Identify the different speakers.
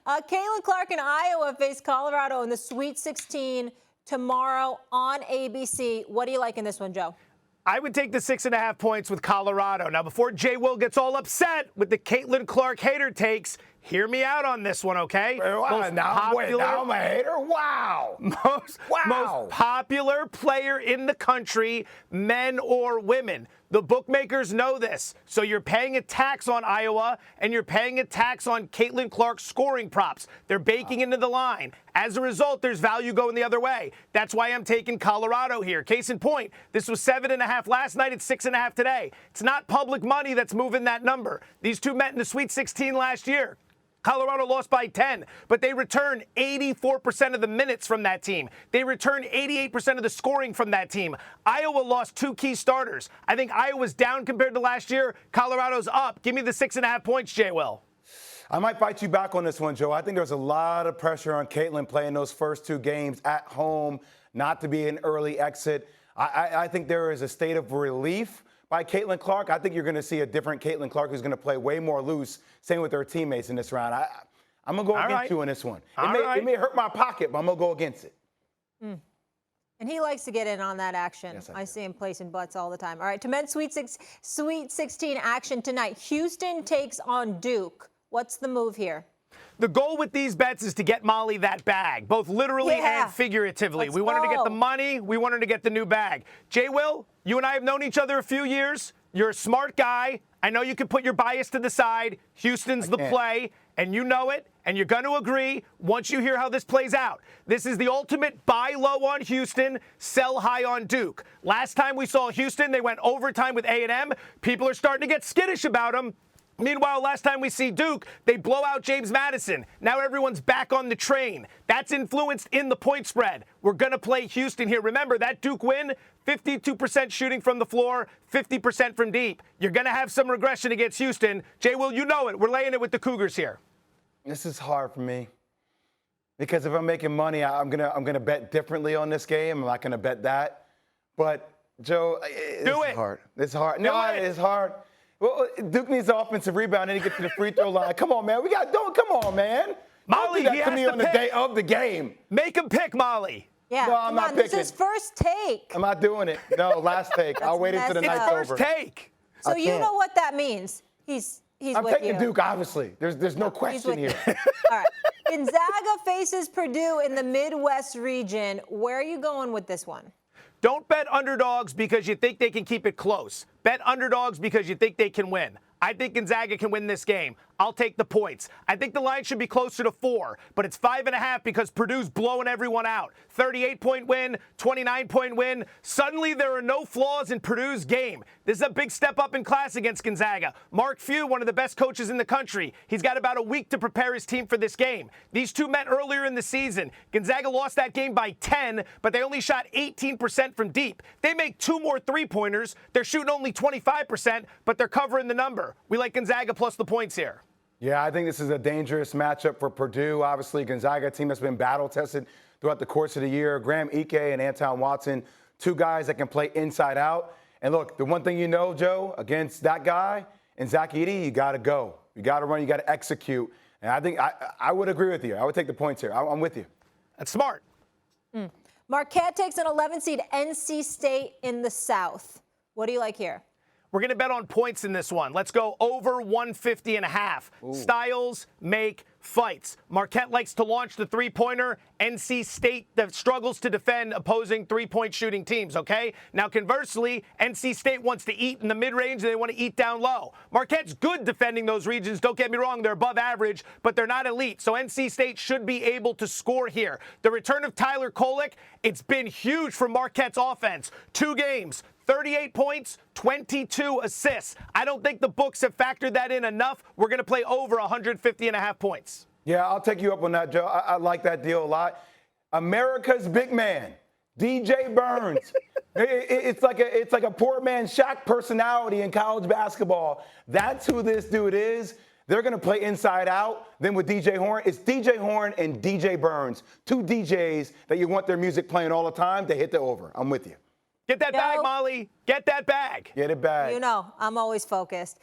Speaker 1: Caitlin Clark and Iowa face Colorado in the Sweet 16 tomorrow on ABC. What do you like in this one, Joe?
Speaker 2: I would take the 6.5 points with Colorado. Now, before Jay Will gets all upset with the Caitlin Clark hater takes, hear me out on this one, okay?
Speaker 3: Now I'm a hater? Wow.
Speaker 2: Most popular player in the country, men or women. The bookmakers know this. So you're paying a tax on Iowa, and you're paying a tax on Caitlin Clark's scoring props. They're baking into the line. As a result, there's value going the other way. That's why I'm taking Colorado here. Case in point, this was 7.5 last night. It's 6.5 today. It's not public money that's moving that number. These two met in the Sweet 16 last year. Colorado lost by 10, but they returned 84% of the minutes from that team. They returned 88% of the scoring from that team. Iowa lost 2 key starters. I think Iowa's down compared to last year. Colorado's up. Give me the 6.5 points, Jay Will.
Speaker 3: I might fight you back on this one, Joe. I think there's a lot of pressure on Caitlin playing those first 2 games at home, not to be an early exit. I think there is a state of relief by Caitlin Clark. I think you're going to see a different Caitlin Clark who's going to play way more loose, same with her teammates in this round. I'm going to go against you in this one. It may hurt my pocket, but I'm going to go against it.
Speaker 1: And he likes to get in on that action.
Speaker 3: Yes,
Speaker 1: I see him placing butts all the time. All right, to men's Sweet 16 action tonight. Houston takes on Duke. What's the move here?
Speaker 2: The goal with these bets is to get Molly that bag, both literally and figuratively. We want her to get the money. We want her to get the new bag. Jay Will, you and I have known each other a few years. You're a smart guy. I know you can put your bias to the side. Houston's the play, and you know it, and you're going to agree once you hear how this plays out. This is the ultimate buy low on Houston, sell high on Duke. Last time we saw Houston, they went overtime with A&M. People are starting to get skittish about them. Meanwhile, last time we see Duke, they blow out James Madison. Now everyone's back on the train. That's influenced in the point spread. We're going to play Houston here. Remember, that Duke win, 52% shooting from the floor, 50% from deep. You're going to have some regression against Houston. Jay Will, you know it. We're laying it with the Cougars here.
Speaker 3: This is hard for me because if I'm making money, I'm gonna bet differently on this game. I'm not going to bet that. But, Joe, it's hard. It's hard. No, it's hard. Well, Duke needs the offensive rebound, and he gets to the free throw line. Come on, man. Come on, man.
Speaker 2: Molly,
Speaker 3: don't do that to me on the day of the game.
Speaker 2: Make him pick, Molly.
Speaker 1: Yeah,
Speaker 3: no, I'm not picking.
Speaker 1: This is first take.
Speaker 3: I'm not doing it. No, last take. I'll wait until the night's over.
Speaker 2: First take.
Speaker 1: So you know what that means. He's
Speaker 3: I'm
Speaker 1: with
Speaker 3: taking
Speaker 1: you.
Speaker 3: Duke, obviously. There's no question here.
Speaker 1: All right. Gonzaga faces Purdue in the Midwest region. Where are you going with this one?
Speaker 2: Don't bet underdogs because you think they can keep it close. Bet underdogs because you think they can win. I think Gonzaga can win this game. I'll take the points. I think the line should be closer to 4, but it's 5.5 because Purdue's blowing everyone out. 38-point win, 29-point win. Suddenly there are no flaws in Purdue's game. This is a big step up in class against Gonzaga. Mark Few, one of the best coaches in the country. He's got about a week to prepare his team for this game. These two met earlier in the season. Gonzaga lost that game by 10, but they only shot 18% from deep. They make 2 more three-pointers. They're shooting only 25%, but they're covering the number. We like Gonzaga plus the points here.
Speaker 3: Yeah, I think this is a dangerous matchup for Purdue. Obviously, Gonzaga, a team that's been battle-tested throughout the course of the year. Graham Ike and Anton Watson, 2 guys that can play inside out. And look, the one thing you know, Joe, against that guy and Zach Edey, you got to go. You got to run. You got to execute. And I think I would agree with you. I would take the points here. I'm with you.
Speaker 2: That's smart.
Speaker 1: Marquette takes an 11 seed NC State in the South. What do you like here?
Speaker 2: We're going to bet on points in this one. Let's go over 150.5. Styles make fights. Marquette likes to launch the three-pointer. NC State struggles to defend opposing three-point shooting teams, okay? Now, conversely, NC State wants to eat in the mid-range and they want to eat down low. Marquette's good defending those regions. Don't get me wrong, they're above average, but they're not elite. So NC State should be able to score here. The return of Tyler Kolek, it's been huge for Marquette's offense. 2 games. 38 points, 22 assists. I don't think the books have factored that in enough. We're going to play over 150.5 points.
Speaker 3: Yeah, I'll take you up on that, Joe. I like that deal a lot. America's big man, DJ Burns. It's like a poor man Shaq personality in college basketball. That's who this dude is. They're going to play inside out. Then with DJ Horn, it's DJ Horn and DJ Burns, 2 DJs that you want their music playing all the time. They hit the over. I'm with you.
Speaker 2: Get that bag, Molly. Get that bag.
Speaker 3: Get it back.
Speaker 1: You know, I'm always focused.